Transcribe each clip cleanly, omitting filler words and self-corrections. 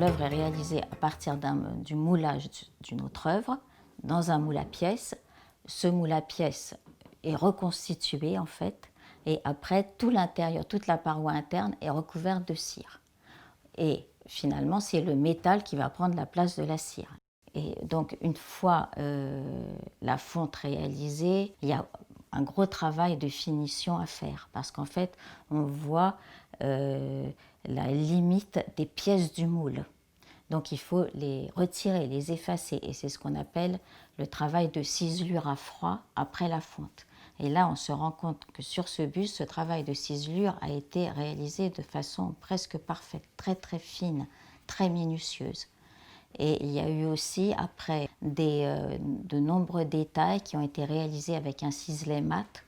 l'œuvre est réalisée à partir du moulage d'une autre œuvre dans un moule à pièces. Ce moule à pièces est reconstitué en fait, et après tout l'intérieur, toute la paroi interne est recouverte de cire. Et finalement, c'est le métal qui va prendre la place de la cire. Et donc, une fois la fonte réalisée, il y a un gros travail de finition à faire parce qu'en fait, on voit la limite des pièces du moule. Donc, il faut les retirer, les effacer. Et c'est ce qu'on appelle le travail de ciselure à froid après la fonte. Et là, on se rend compte que sur ce buste, ce travail de ciselure a été réalisé de façon presque parfaite, très très fine, très minutieuse. Et il y a eu aussi, après, de nombreux détails qui ont été réalisés avec un ciselet mat,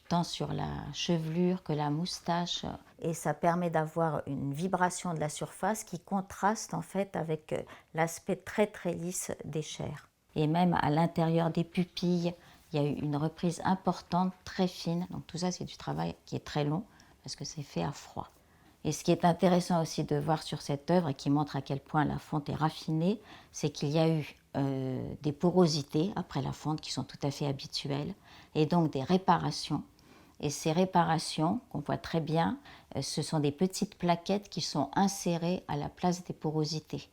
tant sur la chevelure que la moustache. Et ça permet d'avoir une vibration de la surface qui contraste en fait avec l'aspect très très lisse des chairs. Et même à l'intérieur des pupilles, il y a eu une reprise importante, très fine. Donc tout ça, c'est du travail qui est très long parce que c'est fait à froid. Et ce qui est intéressant aussi de voir sur cette œuvre et qui montre à quel point la fonte est raffinée, c'est qu'il y a eu des porosités après la fonte qui sont tout à fait habituelles et donc des réparations. Et ces réparations, qu'on voit très bien, ce sont des petites plaquettes qui sont insérées à la place des porosités.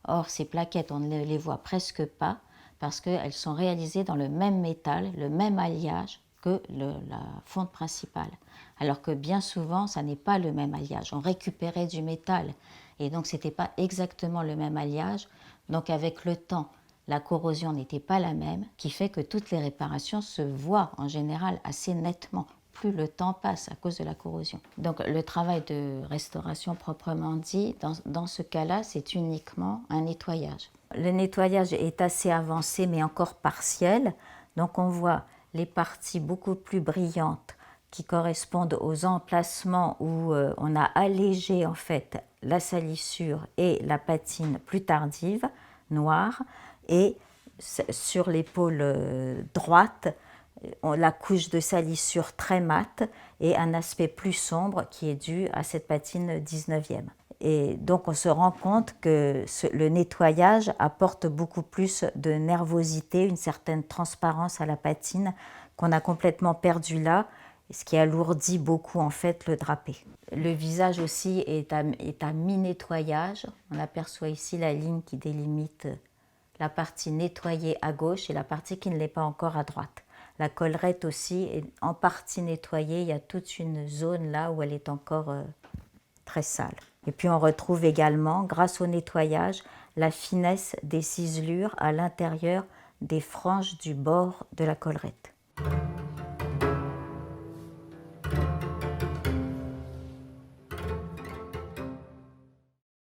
Or, ces plaquettes, on ne les voit presque pas parce qu'elles sont réalisées dans le même métal, le même alliage que la fonte principale. Alors que bien souvent, ça n'est pas le même alliage. On récupérait du métal et donc ce n'était pas exactement le même alliage. Donc avec le temps, la corrosion n'était pas la même, qui fait que toutes les réparations se voient en général assez nettement. Plus le temps passe à cause de la corrosion. Donc le travail de restauration proprement dit, dans ce cas-là, c'est uniquement un nettoyage. Le nettoyage est assez avancé mais encore partiel. Donc on voit les parties beaucoup plus brillantes qui correspondent aux emplacements où on a allégé en fait la salissure et la patine plus tardive, noire, et sur l'épaule droite, la couche de salissure très mate et un aspect plus sombre qui est dû à cette patine 19e. Et donc on se rend compte que le nettoyage apporte beaucoup plus de nervosité, une certaine transparence à la patine qu'on a complètement perdu là, ce qui alourdit beaucoup en fait le drapé. Le visage aussi est à mi-nettoyage. On aperçoit ici la ligne qui délimite la partie nettoyée à gauche et la partie qui ne l'est pas encore à droite. La collerette aussi est en partie nettoyée. Il y a toute une zone là où elle est encore très sale. Et puis on retrouve également, grâce au nettoyage, la finesse des ciselures à l'intérieur des franges du bord de la collerette.